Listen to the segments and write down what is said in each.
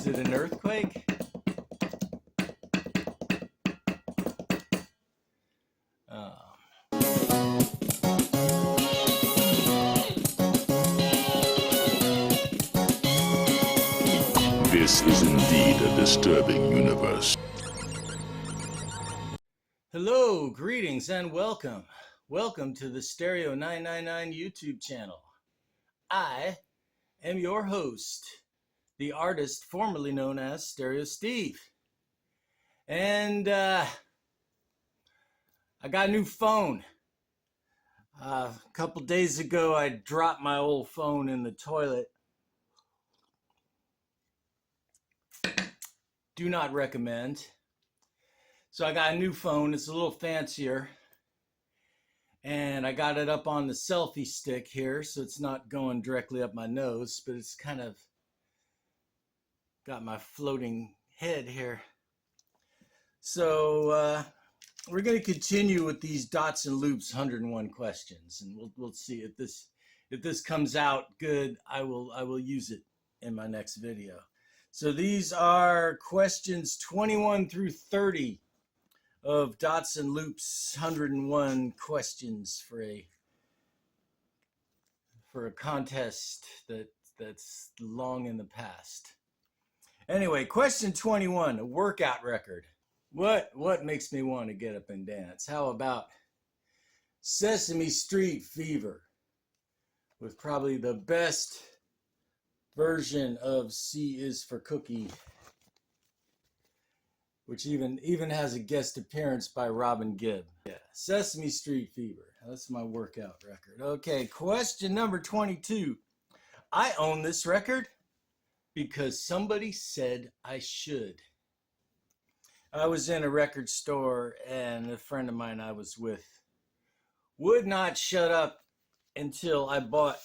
it an earthquake? This is indeed a disturbing universe. Hello, greetings, and welcome. Welcome to the Stereo 999 YouTube channel. I am your host, the artist formerly known as Stereo Steve. And I got a new phone. A couple days ago, I dropped my old phone in the toilet. Do not recommend. So I got a new phone. It's a little fancier. And I got it up on the selfie stick here, so it's not going directly up my nose, but it's kind of got my floating head here. So we're going to continue with these dots and loops 101 questions, and we'll see if this comes out good. I will use it in my next video. So these are questions 21 through 30 of dots and loops 101 questions for a contest that's long in the past. Anyway, question 21, a workout record. What makes me want to get up and dance? How about Sesame Street Fever with probably the best version of C is for Cookie, which even has a guest appearance by Robin Gibb. Yeah, Sesame Street Fever. That's my workout record. Okay, question number 22. I own this record because somebody said I should. I was in a record store and a friend of mine I was with would not shut up until I bought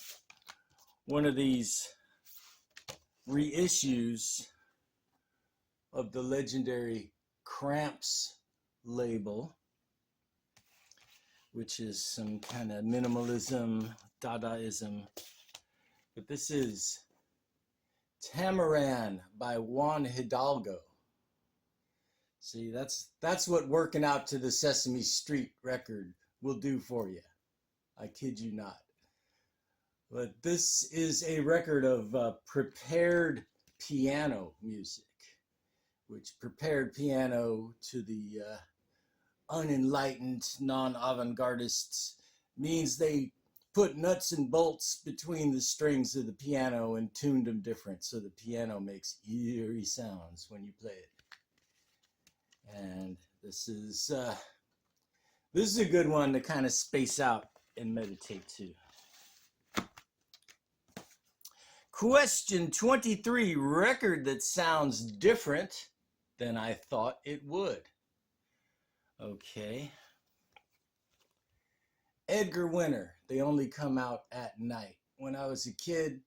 one of these reissues of the legendary Cramps label, which is some kind of minimalism, Dadaism. But this is Tamaran by Juan Hidalgo. See, that's what working out to the Sesame Street record will do for you. I kid you not. But this is a record of prepared piano music, which prepared piano to the unenlightened non-avant-gardists means they put nuts and bolts between the strings of the piano and tuned them different so the piano makes eerie sounds when you play it. And this is a good one to kind of space out and meditate to. Question 23, record that sounds different than I thought it would. Okay. Edgar Winter, They Only Come Out at Night. When I was a kid,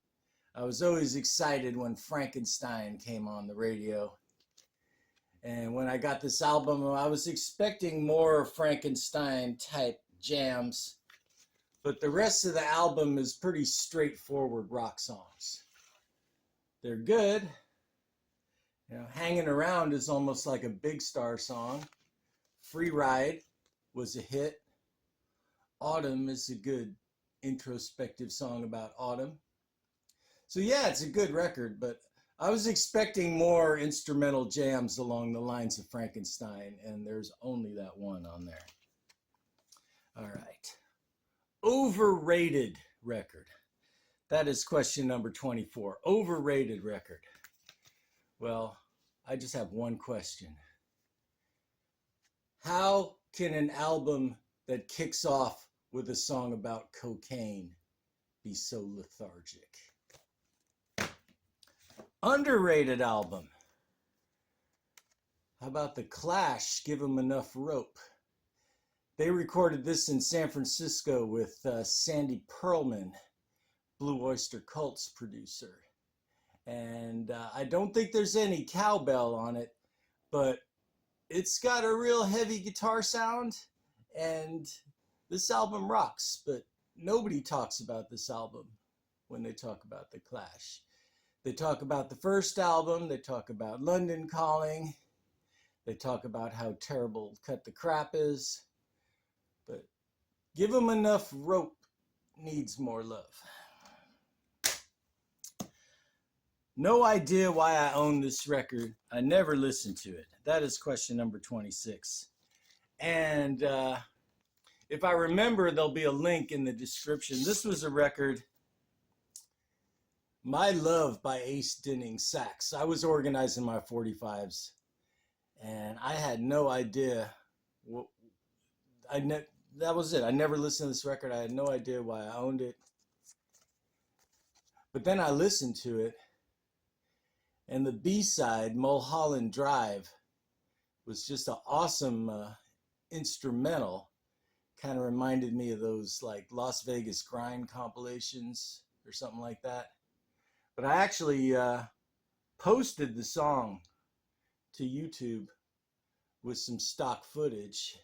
I was always excited when Frankenstein came on the radio. And when I got this album, I was expecting more Frankenstein type jams, but the rest of the album is pretty straightforward rock songs. They're good. You know, Hanging Around is almost like a Big Star song. Free Ride was a hit. Autumn is a good introspective song about autumn. So yeah, it's a good record, but I was expecting more instrumental jams along the lines of Frankenstein, and there's only that one on there. All right. Overrated record. That is question number 24. Overrated record. Well, I just have one question. How can an album that kicks off with a song about cocaine be so lethargic? Underrated album. How about The Clash, Give 'Em Enough Rope? They recorded this in San Francisco with Sandy Pearlman, Blue Oyster Cult's producer. And I don't think there's any cowbell on it, but it's got a real heavy guitar sound, and this album rocks, but nobody talks about this album when they talk about The Clash. They talk about the first album. They talk about London Calling. They talk about how terrible Cut the Crap is. But Give 'Em Enough Rope needs more love. No idea why I own this record. I never listened to it. That is question number 26. And if I remember, there'll be a link in the description. This was a record, My Love by Ace Denning Sax. I was organizing my 45s, and I had no idea. That was it. I never listened to this record. I had no idea why I owned it. But then I listened to it, and the B-side, Mulholland Drive, was just an awesome instrumental. Kind of reminded me of those like Las Vegas grind compilations or something like that. But I actually posted the song to YouTube with some stock footage.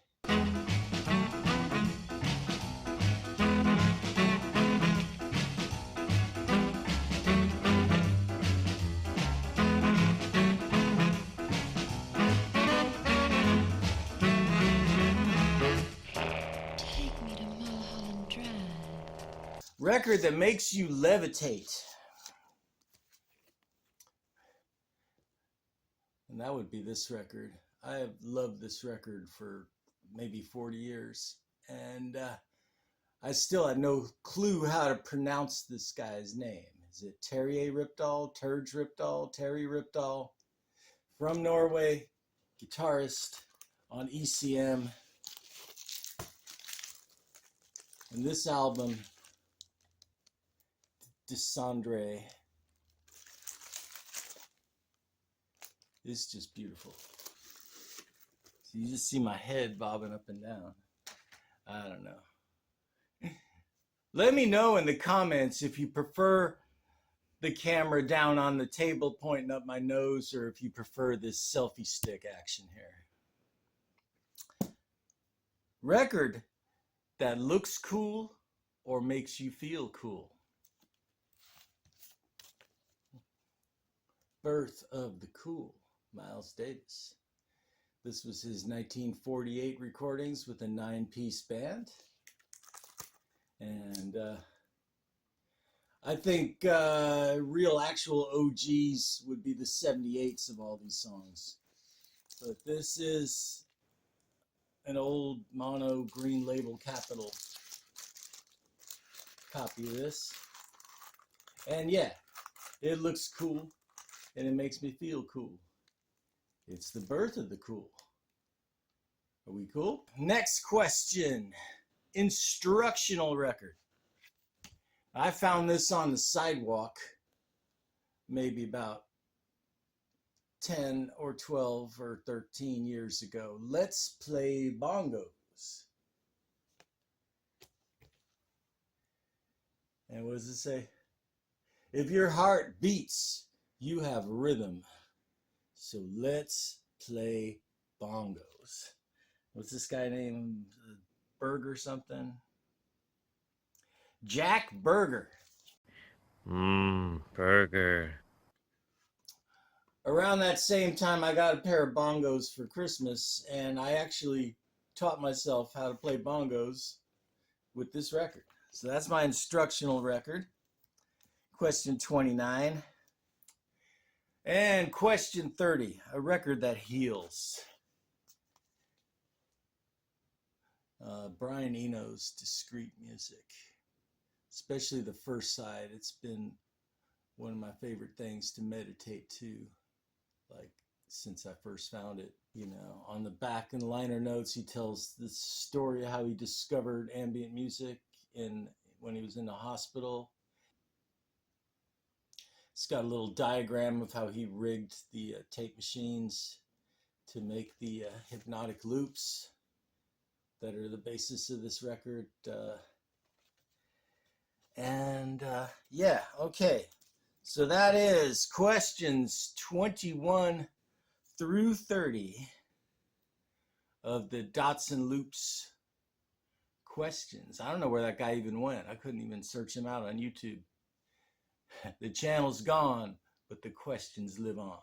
Record that makes you levitate. And that would be this record. I have loved this record for maybe 40 years. And I still have no clue how to pronounce this guy's name. Is it Terje Rypdal, Terje Rypdal, Terry Rypdal? From Norway, guitarist on ECM. And this album, Descendre, is just beautiful. So you just see my head bobbing up and down. I don't know. Let me know in the comments if you prefer the camera down on the table pointing up my nose, or if you prefer this selfie stick action here. Record that looks cool or makes you feel cool. Birth of the Cool, Miles Davis. This was his 1948 recordings with a 9-piece band. And I think real actual OGs would be the 78s of all these songs. But this is an old mono green label Capitol copy of this. And yeah, it looks cool. And it makes me feel cool. It's the birth of the cool. Are we cool? Next question. Instructional record. I found this on the sidewalk maybe about 10 or 12 or 13 years ago. Let's Play Bongos. And what does it say? If your heart beats, you have rhythm, so let's play bongos. What's this guy named? Berger something? Jack Berger. Berger. Around that same time, I got a pair of bongos for Christmas, and I actually taught myself how to play bongos with this record. So that's my instructional record. Question 29. And question 30, a record that heals. Brian Eno's Discreet Music, especially the first side. It's been one of my favorite things to meditate to, like since I first found it. You know, on the back in the liner notes, he tells the story of how he discovered ambient music when he was in the hospital. It's got a little diagram of how he rigged the tape machines to make the hypnotic loops that are the basis of this record. Yeah, okay. So that is questions 21 through 30 of the Dots and Loops questions. I don't know where that guy even went. I couldn't even search him out on YouTube. The channel's gone. but the questions live on.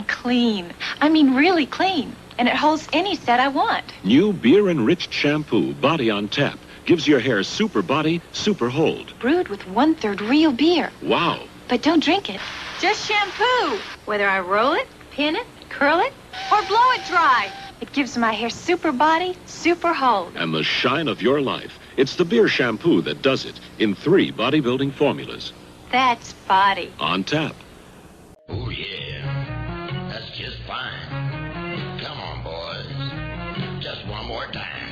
Clean. I mean really clean. And it holds any set I want. New beer-enriched shampoo, Body on Tap, gives your hair super body, super hold. Brewed with 1/3 real beer. Wow. But don't drink it. Just shampoo. Whether I roll it, pin it, curl it, or blow it dry. It gives my hair super body, super hold. And the shine of your life. It's the beer shampoo that does it in 3 bodybuilding formulas. That's body. On Tap. Oh, yeah. That's just fine. Come on, boys. Just one more time.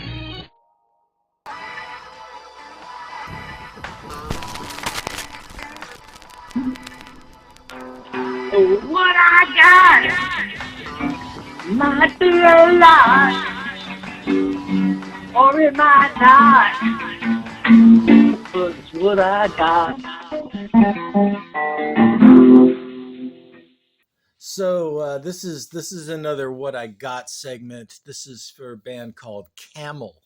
What I got might be a lie, or it might not. But it's what I got. So this is another What I Got segment. This is for a band called Camel.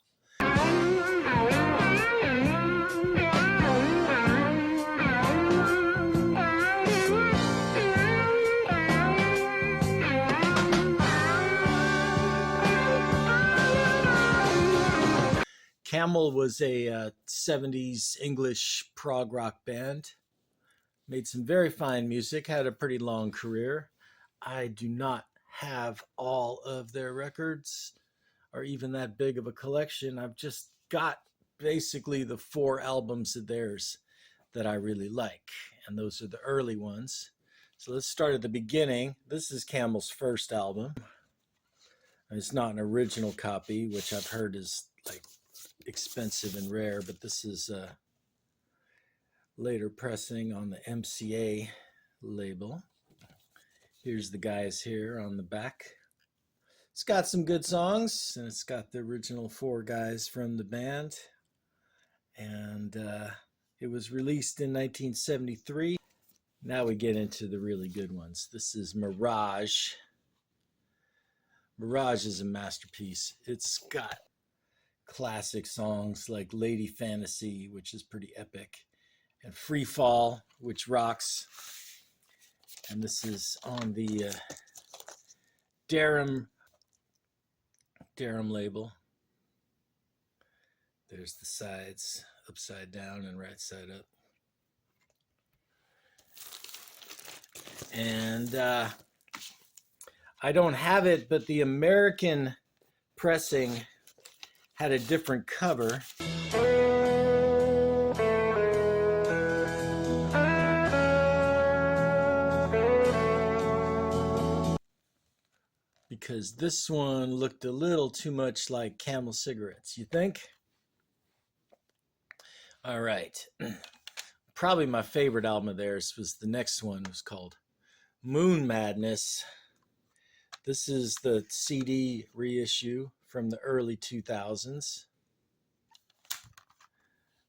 Camel was a 70s English prog rock band. Made some very fine music, had a pretty long career. I do not have all of their records or even that big of a collection. I've just got basically the 4 albums of theirs that I really like, and those are the early ones. So let's start at the beginning. This is Camel's first album. It's not an original copy, which I've heard is like expensive and rare, but this is a later pressing on the MCA label. Here's the guys here on the back. It's got some good songs, and it's got the original 4 guys from the band, and it was released in 1973. Now we get into the really good ones. This is Mirage. Mirage is a masterpiece. It's got classic songs like Lady Fantasy, which is pretty epic, and Free Fall, which rocks. And this is on the Darum label. There's the sides, upside down and right side up. And I don't have it, but the American pressing had a different cover. Because this one looked a little too much like Camel cigarettes, you think? All right. probably my favorite album of theirs was the next one. It was called Moon Madness. This is the CD reissue from the early 2000s.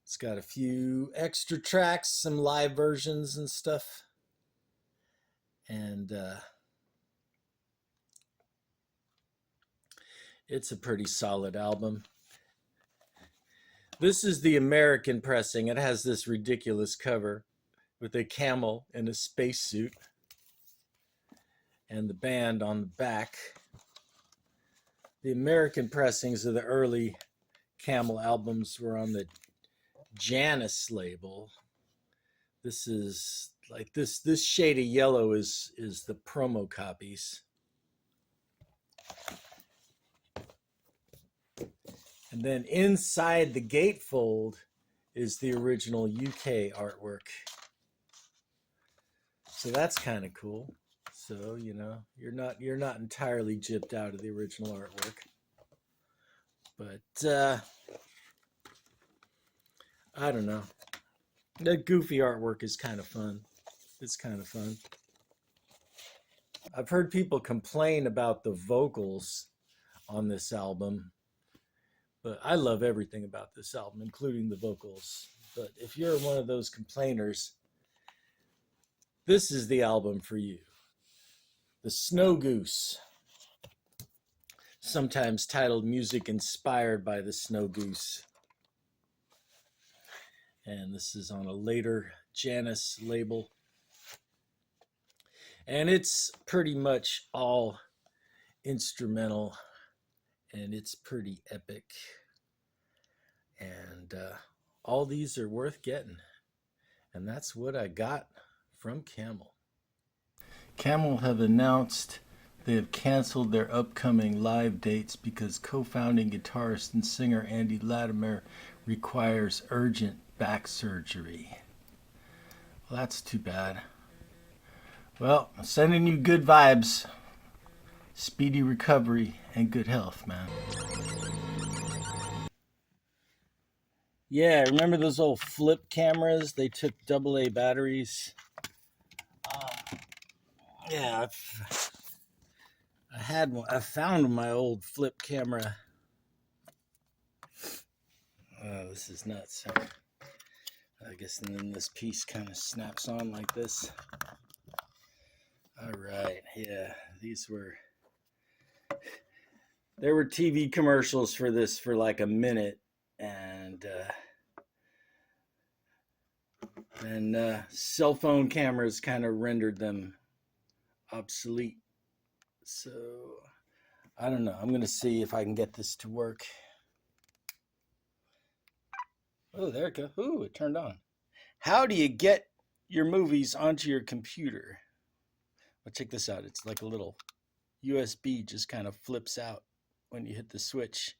It's got a few extra tracks, some live versions and stuff. And it's a pretty solid album. This is the American pressing. It has this ridiculous cover with a camel in a spacesuit and the band on the back. The American pressings of the early Camel albums were on the Janus label. This is like this shade of yellow is the promo copies. And then inside the gatefold is the original UK artwork. So that's kind of cool. So, you know, you're not entirely gypped out of the original artwork. But I don't know. That goofy artwork is kind of fun. It's kind of fun. I've heard people complain about the vocals on this album, but I love everything about this album, including the vocals. But if you're one of those complainers, this is the album for you. The Snow Goose, sometimes titled Music Inspired by the Snow Goose. And this is on a later Janus label. And it's pretty much all instrumental, and it's pretty epic. And all these are worth getting. And that's what I got from Camel. Camel have announced they have canceled their upcoming live dates because co-founding guitarist and singer Andy Latimer requires urgent back surgery. Well, that's too bad. Well, I'm sending you good vibes, speedy recovery, and good health, man. Yeah, remember those old flip cameras? They took AA batteries. Yeah, I had one. I found my old flip camera. Oh, this is nuts. I guess, and then this piece kind of snaps on like this. All right, yeah, there were TV commercials for this for like a minute, and cell phone cameras kind of rendered them obsolete. So I don't know. I'm gonna see if I can get this to work. Oh, there it goes. Ooh, it turned on. How do you get your movies onto your computer? Well, check this out. It's like a little USB just kind of flips out when you hit the switch.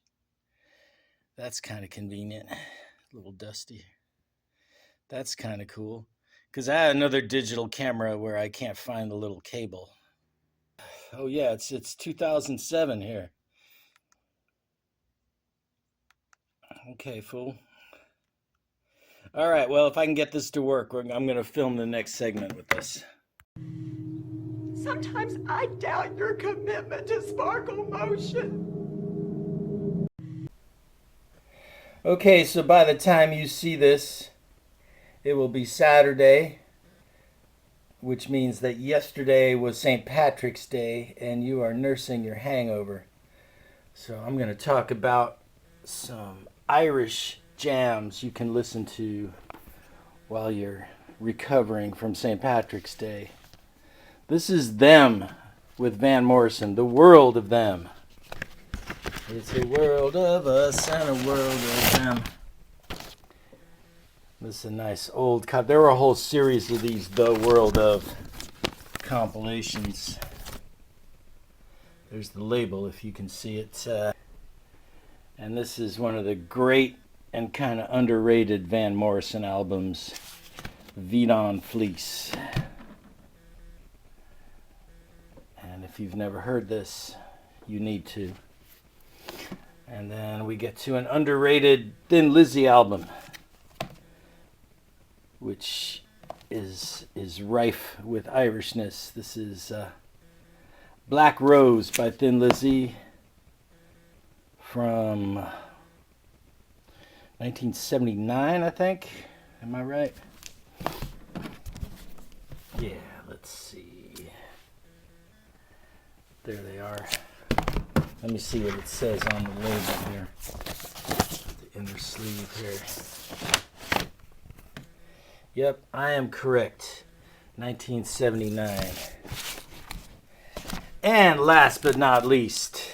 That's kind of convenient. A little dusty. That's kind of cool. Because I have another digital camera where I can't find the little cable. Oh yeah, it's 2007 here. Okay, fool. All right, well, if I can get this to work, I'm going to film the next segment with this. Sometimes I doubt your commitment to sparkle motion. Okay, so by the time you see this, it will be Saturday, which means that yesterday was St. Patrick's Day, and you are nursing your hangover. So I'm going to talk about some Irish jams you can listen to while you're recovering from St. Patrick's Day. This is Them with Van Morrison, The World of Them. It's a world of us and a world of them. This is a nice old there were a whole series of these The World of compilations. There's the label if you can see it. And this is one of the great and kind of underrated Van Morrison albums, Vidon Fleece. And if you've never heard this, you need to. And then we get to an underrated Thin Lizzy album, which is rife with Irishness. This is Black Rose by Thin Lizzy from 1979, I think. Am I right? Yeah, let's see. There they are. Let me see what it says on the label here. The inner sleeve here. Yep, I am correct. 1979. And last but not least,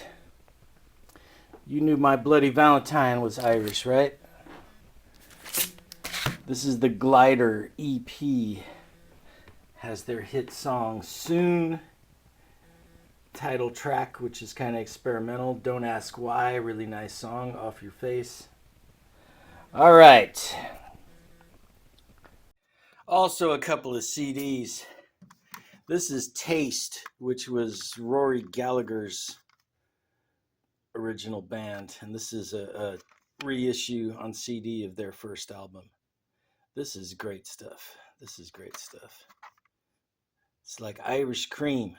you knew My Bloody Valentine was Irish, right? This is the Glider EP. Has their hit song Soon. Title track, which is kind of experimental. Don't Ask Why. Really nice song. Off Your Face. All right. Also a couple of CDs. This is Taste, which was Rory Gallagher's original band. And this is a reissue on CD of their first album. This is great stuff. This is great stuff. It's like Irish cream.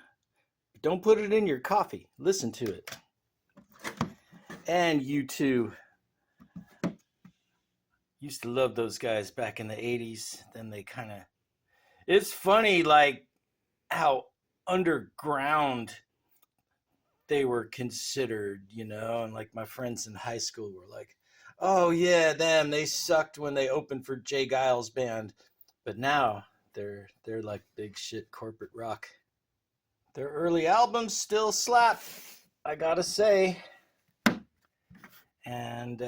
But don't put it in your coffee. Listen to it. And U2. Used to love those guys back in the 80s. Then they kind of... It's funny, like, how underground they were considered, you know? And, like, my friends in high school were like, oh, yeah, them. They sucked when they opened for Jay Giles' band. But now, they're like big shit corporate rock. Their early albums still slap, I gotta say. And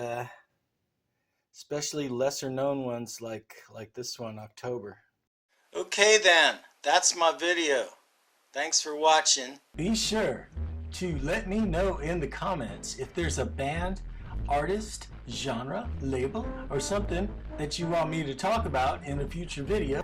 especially lesser known ones like this one, October. Okay then, that's my video. Thanks for watching. Be sure to let me know in the comments if there's a band, artist, genre, label, or something that you want me to talk about in a future video.